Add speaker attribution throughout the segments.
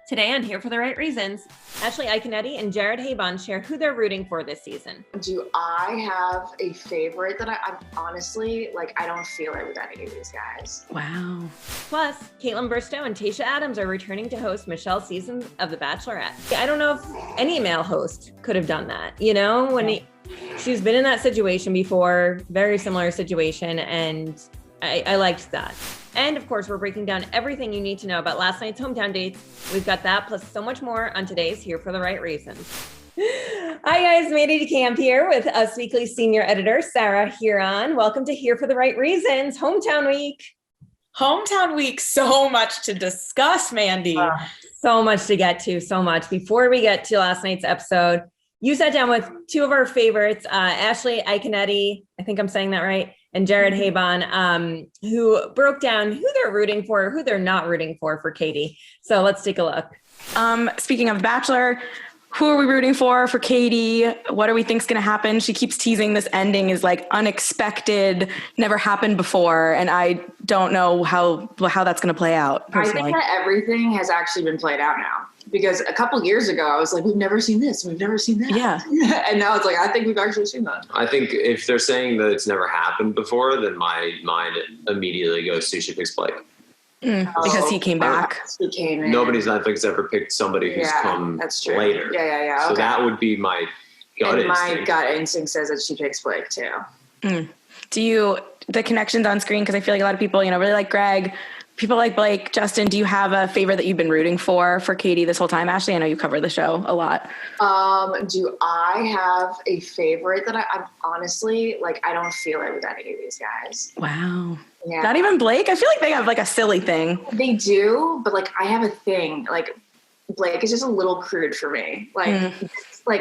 Speaker 1: Today on Here for the Right Reasons, Ashley Iconetti and Jared Habon share who they're rooting for this season.
Speaker 2: Do I have a favorite that I'm honestly, I don't feel it with any of these guys.
Speaker 1: Wow. Plus, Kaitlyn Bristowe and Tayshia Adams are returning to host Michelle's season of The Bachelorette. I don't know if any male host could have done that, she's been in that situation before, very similar situation, and I liked that. And of course, we're breaking down everything you need to know about last night's hometown dates. We've got that plus so much more on today's Here for the Right Reasons. Hi guys, Mandy DeCamp here with Us Weekly senior editor, Sarah Huron. Welcome to Here for the Right Reasons, Hometown Week.
Speaker 3: Hometown Week, so much to discuss, Mandy.
Speaker 1: So much to get to, so much. Before we get to last night's episode, you sat down with two of our favorites, Ashley Iconetti, I think I'm saying that right, and Jared Habon, who broke down who they're rooting for, who they're not rooting for Katie. So let's take a look.
Speaker 3: Speaking of Bachelor, who are we rooting for Katie? What do we think's going to happen? She keeps teasing this ending is unexpected, never happened before. And I don't know how that's going to play out personally.
Speaker 2: I think that everything has actually been played out now. Because a couple years ago, I was like, we've never seen this. We've never seen that.
Speaker 3: Yeah.
Speaker 2: And now it's I think we've actually seen that.
Speaker 4: I think if they're saying that it's never happened before, then my mind immediately goes to she picks Blac.
Speaker 3: Because he came back.
Speaker 2: He came in.
Speaker 4: Nobody's, I think, has ever picked somebody who's come
Speaker 2: that's true.
Speaker 4: later.
Speaker 2: Yeah.
Speaker 4: So
Speaker 2: okay.
Speaker 4: that would be my gut instinct.
Speaker 2: My gut instinct says that she picks Blac too.
Speaker 3: Do the connections on screen, because I feel like a lot of people, really like Greg, people like Blac, Justin, do you have a favorite that you've been rooting for Katie this whole time? Ashley, I know you cover the show a lot.
Speaker 2: Do I have a favorite that I'm honestly, I don't feel it with any of these guys.
Speaker 3: Wow.
Speaker 2: Yeah.
Speaker 3: Not even Blac? I feel like they have a silly thing.
Speaker 2: They do, but I have a thing. Blac is just a little crude for me.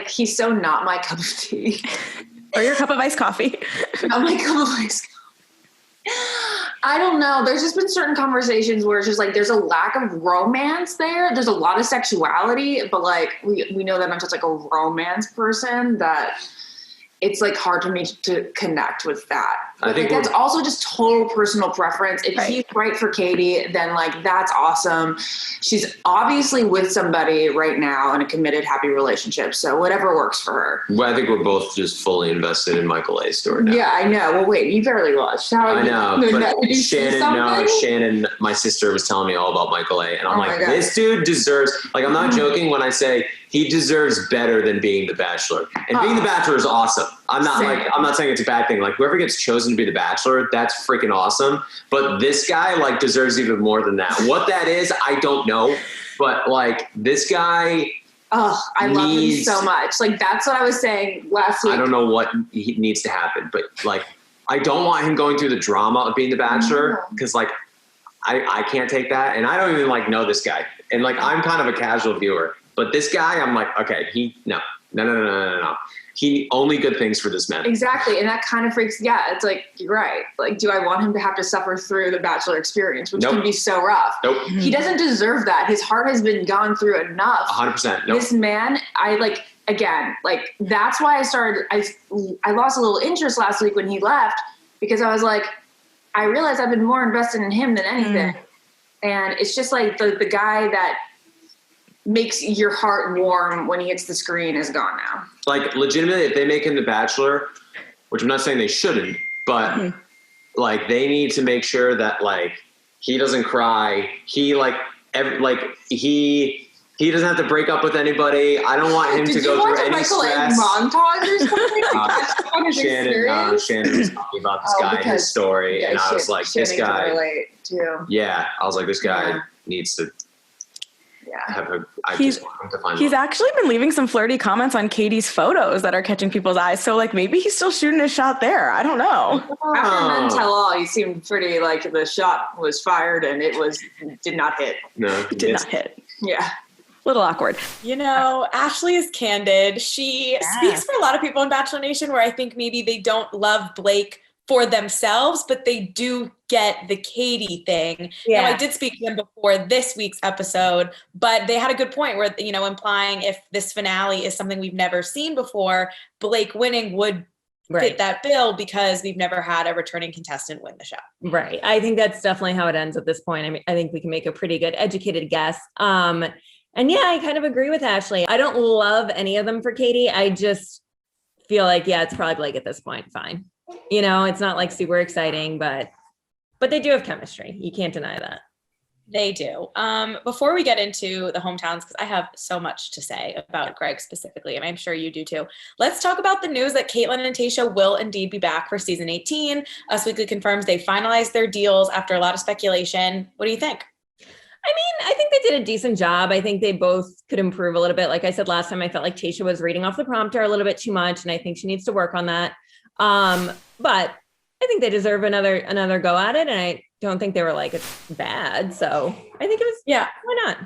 Speaker 2: He's so not my cup of tea.
Speaker 3: Or your cup of iced coffee.
Speaker 2: Not my cup of iced coffee. I don't know. There's just been certain conversations where it's just there's a lack of romance there. There's a lot of sexuality, but we know that I'm just a romance person that it's hard for me to connect with that. But
Speaker 4: I think
Speaker 2: that's also just total personal preference. If he's right for Katie, then that's awesome. She's obviously with somebody right now in a committed, happy relationship. So whatever works for her.
Speaker 4: Well, I think we're both just fully invested in Michael A's story now.
Speaker 2: Yeah, I know. Well, wait, you barely watched.
Speaker 4: I know, but Shannon, my sister was telling me all about Michael A. And I'm this dude deserves, I'm not joking when I say he deserves better than being the Bachelor. And being the Bachelor is awesome. I'm not saying it's a bad thing. Whoever gets chosen to be the Bachelor, that's freaking awesome. But this guy deserves even more than that. What that is, I don't know. But this guy,
Speaker 2: I love him so much. That's what I was saying last week.
Speaker 4: I don't know what needs to happen, but I don't want him going through the drama of being the Bachelor because I can't take that, and I don't even know this guy. And I'm kind of a casual viewer, but this guy, I'm okay, no. He only good things for this man.
Speaker 2: Exactly. And that kind of freaks. Yeah. It's you're right. Do I want him to have to suffer through the Bachelor experience, which can be so rough?
Speaker 4: Nope.
Speaker 2: He doesn't deserve that. His heart has been gone through enough.
Speaker 4: 100%. Nope.
Speaker 2: This man, that's why I lost a little interest last week when he left, because I was I realized I've been more invested in him than anything. And it's just the guy that makes your heart warm when he hits the screen is gone now.
Speaker 4: Legitimately, if they make him the Bachelor, which I'm not saying they shouldn't, but they need to make sure that he doesn't cry. He he doesn't have to break up with anybody. I don't want him to go through any stress.
Speaker 2: Montage or something?
Speaker 4: Shannon was talking about this guy and his story, and I was this guy.
Speaker 2: Too.
Speaker 4: Yeah, I was this guy needs to.
Speaker 3: He's actually been leaving some flirty comments on Katie's photos that are catching people's eyes. So maybe he's still shooting his shot there. I don't know.
Speaker 2: After men tell all, he seemed pretty the shot was fired and it did not hit.
Speaker 4: No,
Speaker 3: it did not hit.
Speaker 2: Yeah.
Speaker 3: Little awkward.
Speaker 5: Ashley is candid. She speaks for a lot of people in Bachelor Nation where I think maybe they don't love Blac for themselves, but they do get the Katie thing.
Speaker 1: Yeah.
Speaker 5: Now, I did speak to them before this week's episode, but they had a good point where, implying if this finale is something we've never seen before, Blac winning would fit that bill because we've never had a returning contestant win the show.
Speaker 1: Right. I think that's definitely how it ends at this point. I think we can make a pretty good educated guess. And yeah, I kind of agree with Ashley. I don't love any of them for Katie. I just feel like, yeah, it's probably Blake at this point. Fine. It's not like super exciting, but they do have chemistry. You can't deny that.
Speaker 5: They do. Before we get into the hometowns, because I have so much to say about Greg specifically, and I'm sure you do too, let's talk about the news that Caitlyn and Tayshia will indeed be back for season 18. Us Weekly confirms they finalized their deals after a lot of speculation. What do you think?
Speaker 1: I think they did a decent job. I think they both could improve a little bit. Like I said last time, I felt like Tayshia was reading off the prompter a little bit too much, and I think she needs to work on that. But I think they deserve another go at it, and I don't think they were like bad. So I think it was, yeah, why not?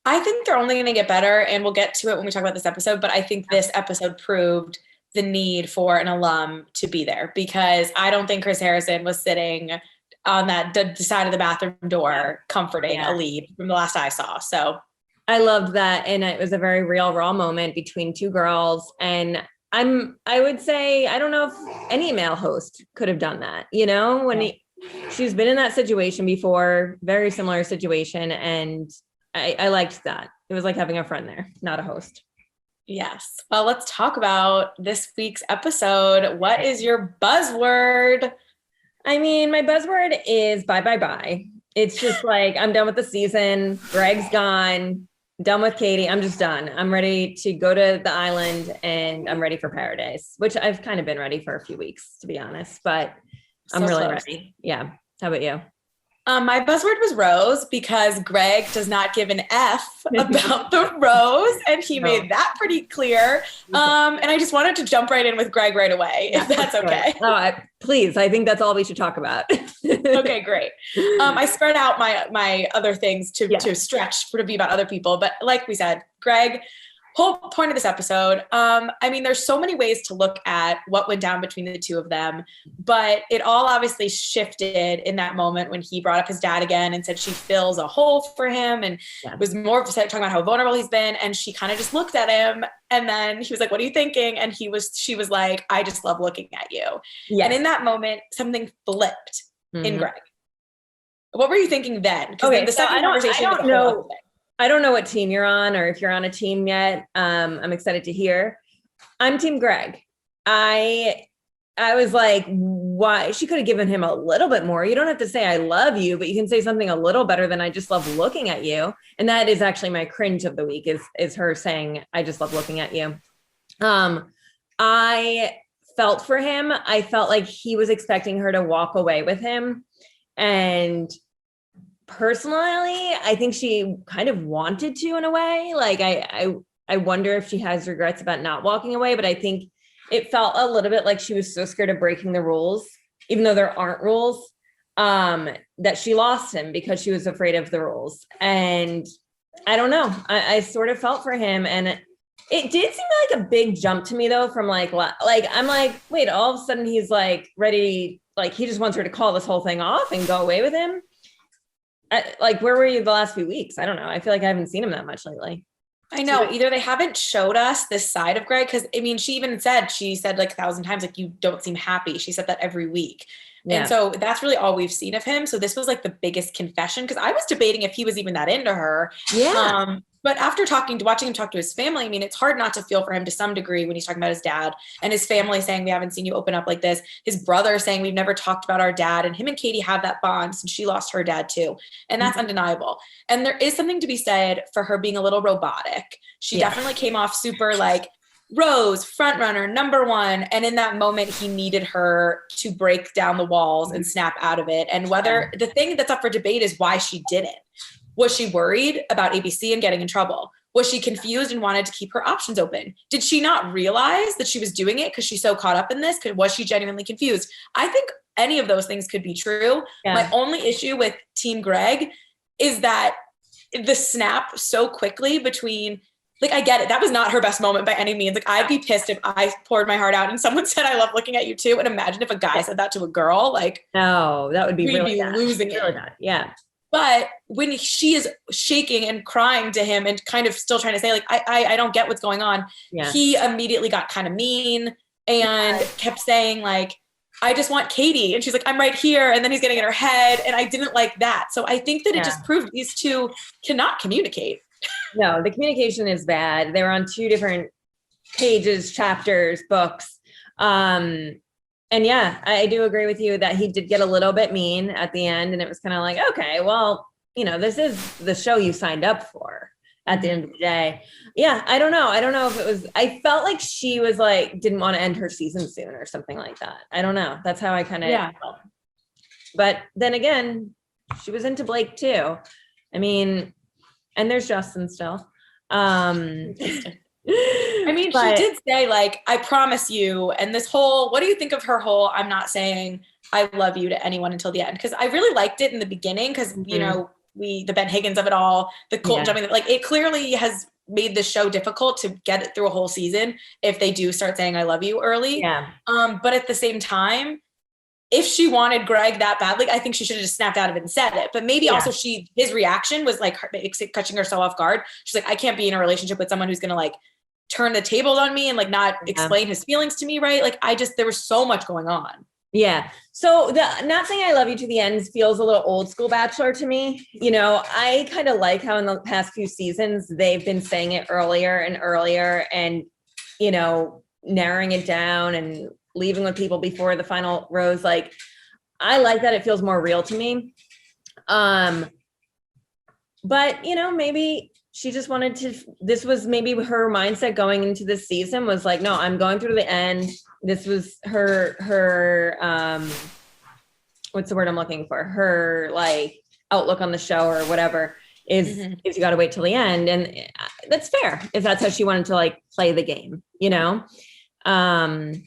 Speaker 5: I think they're only going to get better, and we'll get to it when we talk about this episode. But I think this episode proved the need for an alum to be there, because I don't think Chris Harrison was sitting on the side of the bathroom door comforting a lead from the last I saw. So
Speaker 1: I loved that. And it was a very real, raw moment between two girls. And I would say, I don't know if any male host could have done that, when she's been in that situation before, very similar situation. And I liked that. It was like having a friend there, not a host.
Speaker 5: Yes. Well, let's talk about this week's episode. What is your buzzword?
Speaker 1: My buzzword is bye. It's just like, I'm done with the season. Greg's gone. Done with Katie. I'm just done. I'm ready to go to the island, and I'm ready for paradise, which I've kind of been ready for a few weeks, to be honest, but I'm really ready. Yeah. How about you?
Speaker 5: My buzzword was rose, because Greg does not give an F about the rose, and he made that pretty clear. And I just wanted to jump right in with Greg right away, if that's okay.
Speaker 1: Please. I think that's all we should talk about.
Speaker 5: Okay, great. I spread out my other things to stretch to be about other people. But like we said, Greg, whole point of this episode. There's so many ways to look at what went down between the two of them, but it all obviously shifted in that moment when he brought up his dad again and said she fills a hole for him, and was more talking about how vulnerable he's been. And she kind of just looked at him, and then he was like, "What are you thinking?" And she was like, "I just love looking at you." Yes. And in that moment, something flipped in Greg. What were you thinking then?
Speaker 1: Okay, the second conversation. I don't know what team you're on, or if you're on a team yet. I'm excited to hear. I'm Team Greg. I was like, why? She could have given him a little bit more. You don't have to say I love you, but you can say something a little better than I just love looking at you. And that is actually my cringe of the week, is her saying, I just love looking at you. I felt for him. I felt like he was expecting her to walk away with him. And personally, I think she kind of wanted to, in a way. Like, I wonder if she has regrets about not walking away, but I think it felt a little bit like she was so scared of breaking the rules, even though there aren't rules, that she lost him because she was afraid of the rules. And I don't know. I sort of felt for him, and it did seem like a big jump to me, though, from like I'm like, wait, all of a sudden he's like ready, like he just wants her to call this whole thing off and go away with him. Where were you the last few weeks? I don't know. I feel like I haven't seen him that much lately.
Speaker 5: I know. Either they haven't showed us this side of Greg, because she said like 1,000 times, like, you don't seem happy. She said that every week. Yeah. And so that's really all we've seen of him. So this was like the biggest confession, because I was debating if he was even that into her. Yeah. But after watching him talk to his family, it's hard not to feel for him to some degree when he's talking about his dad, and his family saying, we haven't seen you open up like this. His brother saying, we've never talked about our dad. And him and Katie have that bond since she lost her dad too. And that's undeniable. And there is something to be said for her being a little robotic. She definitely came off super like Rose, front runner, number one. And in that moment, he needed her to break down the walls and snap out of it. And whether the thing that's up for debate is why she didn't. Was she worried about ABC and getting in trouble? Was she confused and wanted to keep her options open? Did she not realize that she was doing it because she's so caught up in this? Was she genuinely confused? I think any of those things could be true. Yeah. My only issue with Team Greg is that the snap so quickly between, like, I get it. That was not her best moment by any means. Like, I'd be pissed if I poured my heart out and someone said, I love looking at you too. And imagine if a guy said that to a girl, like,
Speaker 1: no, that would be really bad.
Speaker 5: Losing it.
Speaker 1: Really bad. Yeah.
Speaker 5: But when she is shaking and crying to him and kind of still trying to say, like, I don't get what's going on, he immediately got kind of mean and kept saying, like, I just want Katie. And she's like, I'm right here. And then he's getting in her head. And I didn't like that. So I think that it just proved these two cannot communicate.
Speaker 1: No, the communication is bad. They were on 2 different pages, chapters, books. And yeah, I do agree with you that he did get a little bit mean at the end. And it was kind of like, okay, well, this is the show you signed up for at the end of the day. Yeah, I don't know. I don't know if it was, I felt like she was like, didn't want to end her season soon or something like that. I don't know. That's how I kind of felt. But then again, she was into Blac too. I mean, and there's Justin still.
Speaker 5: I mean, she did say like, I promise you, and this whole, what do you think of her whole, I'm not saying I love you to anyone until the end. Cause I really liked it in the beginning. Cause the Ben Higgins of it all, the Colton jumping, like it clearly has made the show difficult to get it through a whole season if they do start saying I love you early. Yeah. But at the same time, if she wanted Greg that badly, I think she should have just snapped out of it and said it. But maybe also his reaction was like catching her so off guard. She's like, I can't be in a relationship with someone who's going to like turn the tables on me and like not explain his feelings to me. Right. Like there was so much going on.
Speaker 1: Yeah. So the not saying I love you to the end feels a little old school Bachelor to me. I kind of like how in the past few seasons, they've been saying it earlier and earlier and, narrowing it down and leaving with people before the final rose. Like, I like that it feels more real to me. But, maybe she just wanted to, this was maybe her mindset going into this season was like, no, I'm going through the end. This was her, what's the word I'm looking for? Her like outlook on the show or whatever is you got to wait till the end. And that's fair if that's how she wanted to like play the game, but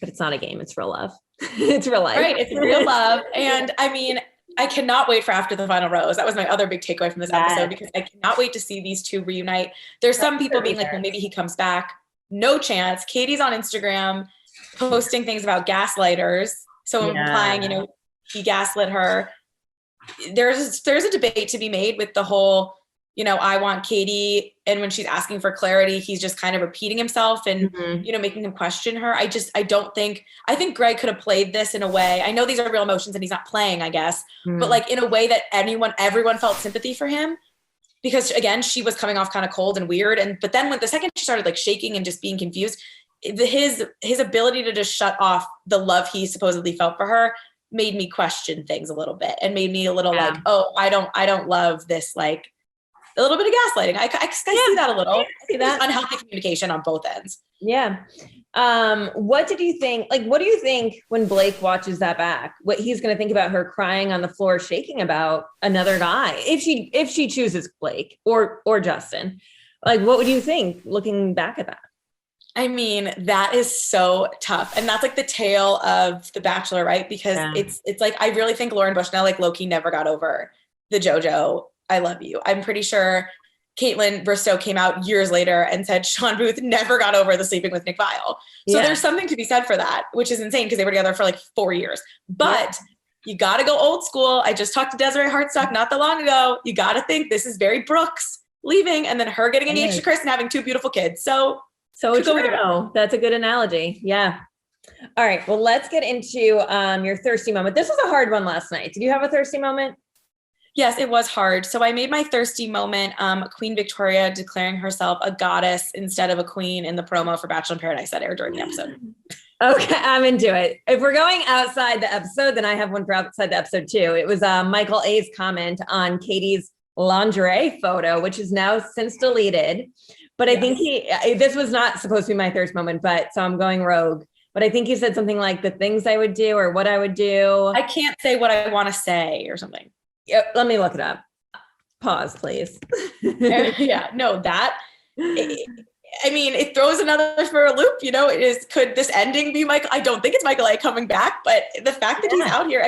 Speaker 1: it's not a game. It's real love. It's real life.
Speaker 5: Right. It's real love. And I mean, I cannot wait for after the final rose. That was my other big takeaway from this episode because I cannot wait to see these 2 reunite. There's some people being like, well, maybe he comes back. No chance. Katie's on Instagram posting things about gaslighters. So implying, he gaslit her. There's a debate to be made with the whole, I want Katie. And when she's asking for clarity, he's just kind of repeating himself and, making him question her. I think Greg could have played this in a way. I know these are real emotions and he's not playing, I guess, but like in a way that everyone felt sympathy for him because again, she was coming off kind of cold and weird. But then when the second she started like shaking and just being confused, his ability to just shut off the love he supposedly felt for her made me question things a little bit and made me a little like, oh, I don't love this, like, a little bit of gaslighting. I see that a little. I see that unhealthy communication on both ends.
Speaker 1: Yeah. What did you think? Like, what do you think when Blac watches that back? What he's going to think about her crying on the floor, shaking about another guy? If she chooses Blac or Justin, like, what would you think looking back at that?
Speaker 5: I mean, that is so tough. And that's like the tale of The Bachelor, right? Because it's like, I really think Lauren Bushnell, like low-key never got over the JoJo I love you. I'm pretty sure Caitlyn Bristow came out years later and said Sean Booth never got over the sleeping with Nick Viall. So there's something to be said for that, which is insane because they were together for like 4 years. But you got to go old school. I just talked to Desiree Hartsock not that long ago. You got to think this is Barry Brooks leaving and then her getting engaged to Chris and having 2 beautiful kids. So
Speaker 1: true. That's a good analogy. Yeah. All right. Well, let's get into your thirsty moment. This was a hard one last night. Did you have a thirsty moment?
Speaker 5: Yes, it was hard. So I made my thirsty moment, Queen Victoria declaring herself a goddess instead of a queen in the promo for Bachelor in Paradise that aired during the episode.
Speaker 1: Okay, I'm into it. If we're going outside the episode, then I have one for outside the episode too. It was Michael A's comment on Katie's lingerie photo, which is now since deleted. But I think this was not supposed to be my thirst moment, but so I'm going rogue. But I think he said something like the things I would do or what I would do.
Speaker 5: I can't say what I want to say or something.
Speaker 1: Let me look it up. Pause, please.
Speaker 5: It throws another for a loop. Could this ending be Michael? I don't think it's Michael A coming back, but the fact that he's out here,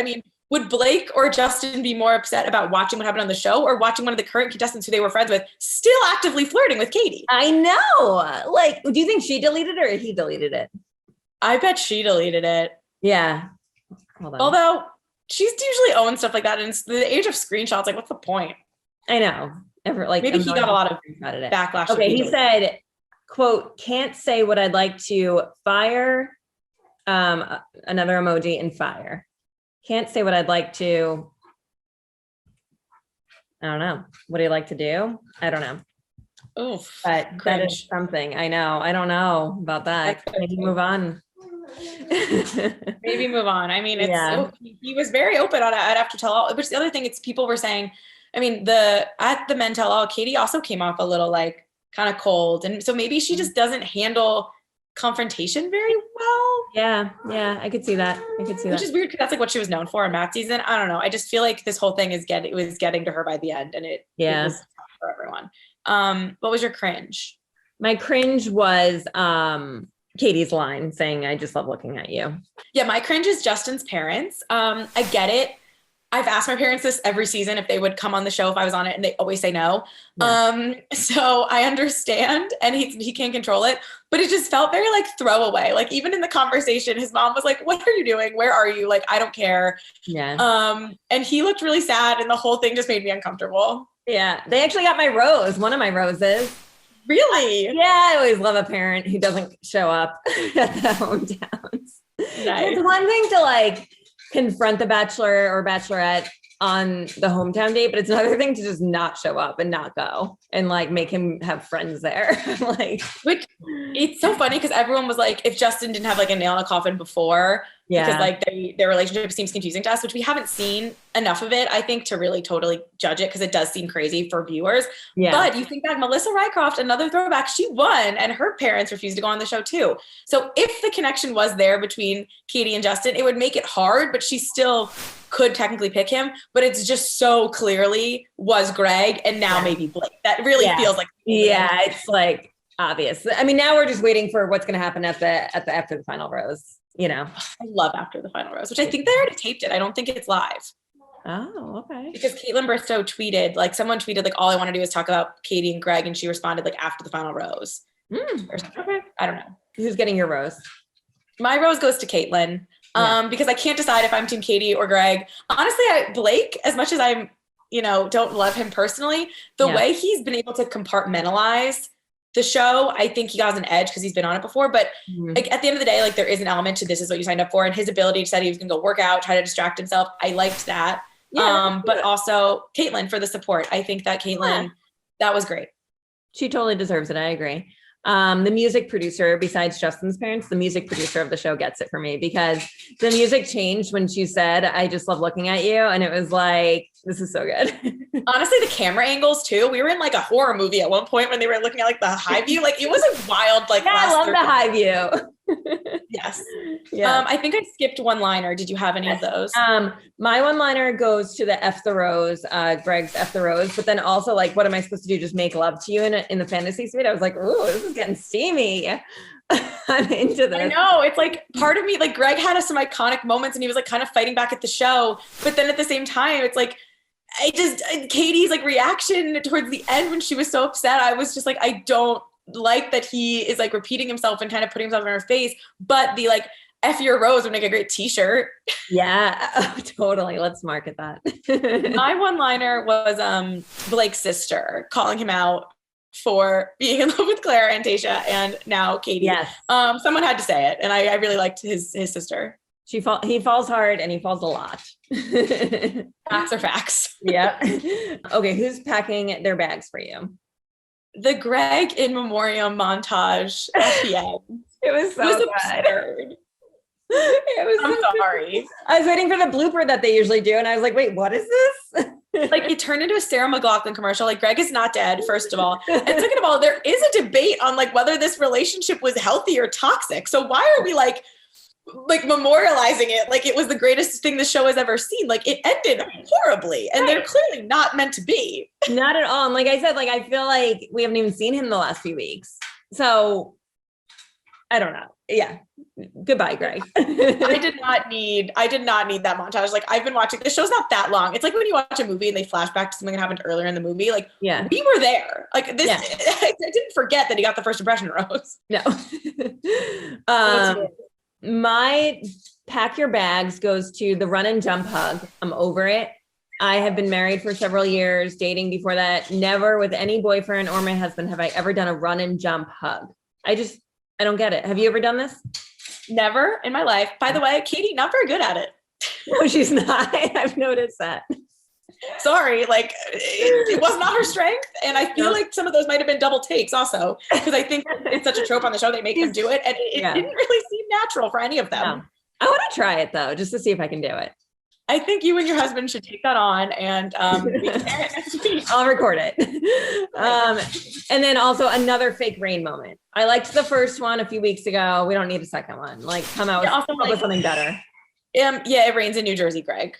Speaker 5: would Blac or Justin be more upset about watching what happened on the show or watching one of the current contestants who they were friends with still actively flirting with Katie?
Speaker 1: I know. Like, do you think she deleted it or he deleted it?
Speaker 5: I bet she deleted it.
Speaker 1: Yeah.
Speaker 5: Although she's usually owned stuff like that. And it's the age of screenshots. Like, what's the point?
Speaker 1: I know.
Speaker 5: Maybe he got a lot of backlash.
Speaker 1: Okay. He said, quote, can't say what I'd like to fire. Another emoji and fire. Can't say what I'd like to. I don't know. What do you like to do? I don't know.
Speaker 5: Oof,
Speaker 1: but that is something. I know. I don't know about that. Maybe move on.
Speaker 5: Maybe move on. I mean, he was very open on it after tell all, which the other thing, it's people were saying, I mean, at the men tell all, Katie also came off a little like kind of cold. And so maybe she just doesn't handle confrontation very well.
Speaker 1: Yeah. I could see that. Which
Speaker 5: is weird because that's like what she was known for in Matt's season. I don't know. I just feel like this whole thing was getting to her by the end, and it was tough for everyone. What was your cringe?
Speaker 1: My cringe was Katie's line saying, "I just love looking at you."
Speaker 5: Yeah, my cringe is Justin's parents. I get it. I've asked my parents this every season if they would come on the show if I was on it, and they always say no. Yeah. So I understand, and he can't control it, but it just felt very like throwaway. Like even in the conversation, his mom was like, "What are you doing? Where are you?" Like, I don't care.
Speaker 1: Yeah.
Speaker 5: And he looked really sad, and the whole thing just made me uncomfortable.
Speaker 1: Yeah. They actually got my rose, one of my roses.
Speaker 5: Really?
Speaker 1: I always love a parent who doesn't show up at the hometowns.
Speaker 5: Nice.
Speaker 1: It's one thing to like confront the bachelor or bachelorette on the hometown date, but it's another thing to just not show up and not go and like make him have friends there. Like,
Speaker 5: which it's so funny because everyone was like, if Justin didn't have like a nail in a coffin before, because like their relationship seems confusing to us, which we haven't seen enough of it, I think, to really totally judge it, because it does seem crazy for viewers. Yeah. But you think back, Melissa Rycroft, another throwback, she won, and her parents refused to go on the show too. So if the connection was there between Katie and Justin, it would make it hard, but she still could technically pick him. But it's just so clearly was Greg and now maybe Blake. That really feels like
Speaker 1: it's like obvious. I mean, now we're just waiting for what's going to happen at the after the final rose. You know,
Speaker 5: I love After the Final Rose, which I think they already taped it. I don't think it's live.
Speaker 1: Oh, okay.
Speaker 5: Because Caitlyn Bristow tweeted, like someone tweeted, like, all I want to do is talk about Katie and Greg, and she responded like After the Final Rose. Okay. I don't know.
Speaker 1: Who's getting your rose?
Speaker 5: My rose goes to Caitlyn. Because I can't decide if I'm team Katie or Greg. Honestly, Blake, as much as I'm, don't love him personally, the way he's been able to compartmentalize the show, I think he got an edge because he's been on it before. But like at the end of the day, like there is an element to this is what you signed up for, and his ability to say he was going to go work out, try to distract himself. I liked that. But also Caitlyn for the support. I think that Caitlyn, that was great.
Speaker 1: She totally deserves it. I agree. The music producer, besides Justin's parents, the music producer of the show gets it for me, because the music changed when she said, "I just love looking at you." And it was like, this is so good.
Speaker 5: Honestly, the camera angles too. We were in like a horror movie at one point when they were looking at like the high view. Like it was a wild, like,
Speaker 1: I love the high view.
Speaker 5: Yes. Yeah. I think I skipped one liner. Did you have any of those?
Speaker 1: My one liner goes to the F the Rose, Greg's F the Rose, but then also like, what am I supposed to do? Just make love to you in the fantasy suite? I was like, ooh, this is getting steamy. I'm into this.
Speaker 5: I know. It's like part of me, like Greg had some iconic moments and he was like kind of fighting back at the show. But then at the same time, it's like, Katie's like reaction towards the end when she was so upset, I was just like, I don't like that he is like repeating himself and kind of putting himself in her face, but the like F your rose would make a great t-shirt.
Speaker 1: Yeah, totally. Let's market that.
Speaker 5: My one-liner was Blake's sister calling him out for being in love with Claire and Tayshia and now Katie.
Speaker 1: Yes.
Speaker 5: Someone had to say it, and I really liked his sister.
Speaker 1: He falls hard and he falls a lot.
Speaker 5: Facts are facts.
Speaker 1: Yeah. Okay, who's packing their bags for you?
Speaker 5: The Greg in memoriam montage at the end.
Speaker 1: It was so
Speaker 5: absurd. I'm sorry.
Speaker 1: I was waiting for the blooper that they usually do, and I was like, wait, what is this?
Speaker 5: Like, it turned into a Sarah McLachlan commercial. Like, Greg is not dead, first of all. And second of all, there is a debate on like whether this relationship was healthy or toxic. So why are we like memorializing it like it was the greatest thing the show has ever seen? Like, it ended horribly, and they're clearly not meant to be.
Speaker 1: Not at all. And like I said, like I feel like we haven't even seen him the last few weeks. So I don't know. Yeah. Goodbye, Greg.
Speaker 5: I did not need that montage. Like, I've been watching, the show's not that long. It's like when you watch a movie and they flash back to something that happened earlier in the movie. Like, we were there. Like this, I didn't forget that he got the first impression rose.
Speaker 1: No. My pack your bags goes to the run and jump hug. I'm over it. I have been married for several years, dating before that. Never with any boyfriend or my husband have I ever done a run and jump hug. I don't get it. Have you ever done this?
Speaker 5: Never in my life. By the way, Katie, not very good at it.
Speaker 1: No, she's not. I've noticed that.
Speaker 5: Sorry, like it was not her strength. And I feel like some of those might've been double takes also, because I think it's such a trope on the show. They make them do it. And it didn't really seem natural for any of them.
Speaker 1: No. I want to try it though, just to see if I can do it.
Speaker 5: I think you and your husband should take that on and we can air it next week.
Speaker 1: I'll record it. And then also another fake rain moment. I liked the first one a few weeks ago. We don't need a second one. Like come out with something better.
Speaker 5: Yeah, it rains in New Jersey, Greg.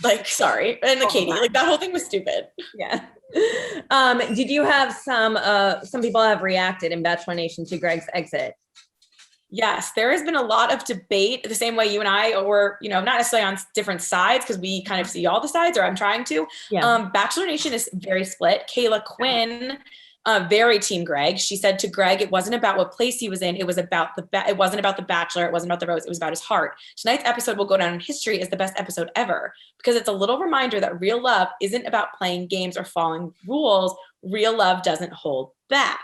Speaker 5: Like, sorry. And Katie, like that whole thing was stupid.
Speaker 1: Yeah. Did you have some people have reacted in Bachelor Nation to Greg's exit?
Speaker 5: Yes, there has been a lot of debate the same way you and I were, not necessarily on different sides because we kind of see all the sides, or I'm trying to. Yeah. Bachelor Nation is very split. Kayla Quinn, very team Greg. She said to Greg, it wasn't about what place he was in. It was about it wasn't about the Bachelor. It wasn't about the rose. It was about his heart. Tonight's episode will go down in history as the best episode ever because it's a little reminder that real love isn't about playing games or following rules. Real love doesn't hold back.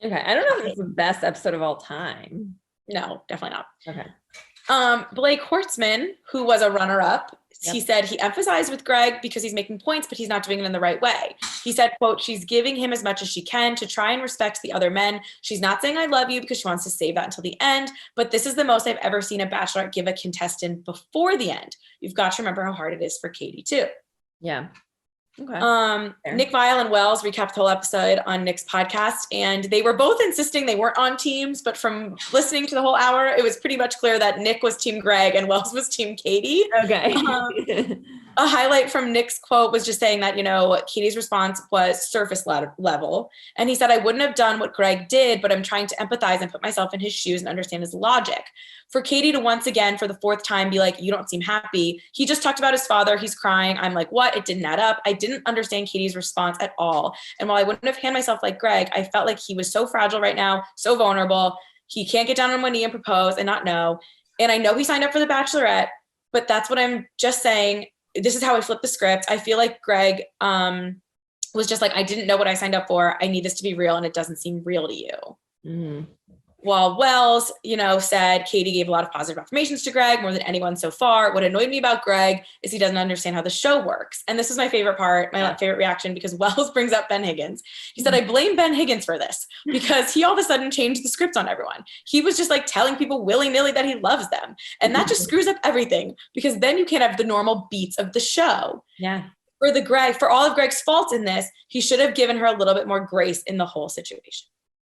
Speaker 1: Okay, I don't know if it's the best episode of all time.
Speaker 5: No, definitely not.
Speaker 1: Okay.
Speaker 5: Blake Hortzman, who was a runner-up, he said he emphasized with Greg because he's making points, but he's not doing it in the right way. He said, quote, she's giving him as much as she can to try and respect the other men. She's not saying I love you because she wants to save that until the end, but this is the most I've ever seen a Bachelorette give a contestant before the end. You've got to remember how hard it is for Katie too.
Speaker 1: Yeah. Okay.
Speaker 5: Nick Viall and Wells recapped the whole episode on Nick's podcast, and they were both insisting they weren't on teams, but from listening to the whole hour, it was pretty much clear that Nick was team Greg and Wells was team Katie.
Speaker 1: Okay.
Speaker 5: A highlight from Nick's quote was just saying that, Katie's response was surface level. And he said, I wouldn't have done what Greg did, but I'm trying to empathize and put myself in his shoes and understand his logic. For Katie to once again, for the fourth time, be like, you don't seem happy. He just talked about his father. He's crying. I'm like, what? It didn't add up. I didn't understand Katie's response at all. And while I wouldn't have handled myself like Greg, I felt like he was so fragile right now, so vulnerable. He can't get down on one knee and propose and not know. And I know he signed up for the Bachelorette, but that's what I'm just saying. This is how I flipped the script. I feel like Greg was just like, I didn't know what I signed up for. I need this to be real, and it doesn't seem real to you. Mm. While Wells, said Katie gave a lot of positive affirmations to Greg, more than anyone so far. What annoyed me about Greg is he doesn't understand how the show works. And this was my favorite part, my favorite reaction, because Wells brings up Ben Higgins. He said, I blame Ben Higgins for this because he all of a sudden changed the script on everyone. He was just like telling people willy-nilly that he loves them. And that just screws up everything because then you can't have the normal beats of the show.
Speaker 1: Yeah.
Speaker 5: For all of Greg's faults in this, he should have given her a little bit more grace in the whole situation.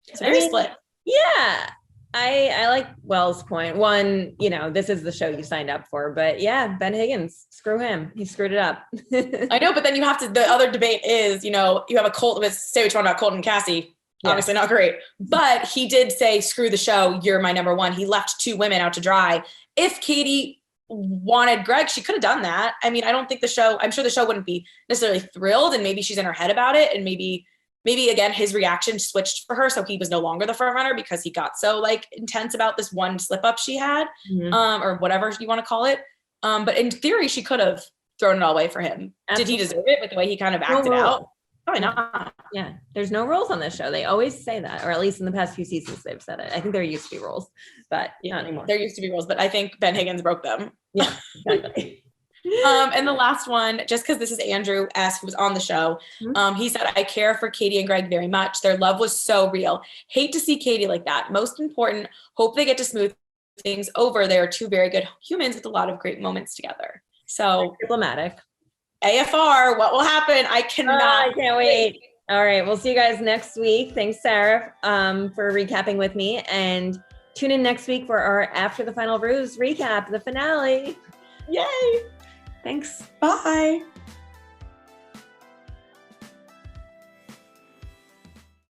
Speaker 5: It's very split.
Speaker 1: Yeah, I like Wells' point. One, this is the show you signed up for, but yeah, Ben Higgins, screw him. He screwed it up.
Speaker 5: I know, but then you have to, the other debate is, you have a Colt, say what you want about Colt and Cassie. Yeah. Obviously not great, but he did say, screw the show. You're my number one. He left two women out to dry. If Katie wanted Greg, she could have done that. I mean, I don't think I'm sure the show wouldn't be necessarily thrilled, and maybe she's in her head about it, and maybe again, his reaction switched for her. So he was no longer the front runner because he got so intense about this one slip up she had, or whatever you want to call it. But in theory, she could have thrown it all away for him. Absolutely. Did he deserve it with the way he kind of acted out? Probably not.
Speaker 1: Yeah. There's no rules on this show. They always say that, or at least in the past few seasons, they've said it. I think there used to be rules, but not anymore.
Speaker 5: There used to be rules, but I think Ben Higgins broke them.
Speaker 1: Yeah, exactly.
Speaker 5: And the last one, just because this is Andrew S., who was on the show, he said, I care for Katie and Greg very much. Their love was so real. Hate to see Katie like that. Most important, hope they get to smooth things over. They are two very good humans with a lot of great moments together. So
Speaker 1: diplomatic.
Speaker 5: AFR, what will happen? I cannot.
Speaker 1: I can't wait. All right. We'll see you guys next week. Thanks, Sarah, for recapping with me. And tune in next week for our After the Final Ruse recap, the finale.
Speaker 5: Yay.
Speaker 1: Thanks.
Speaker 5: Bye.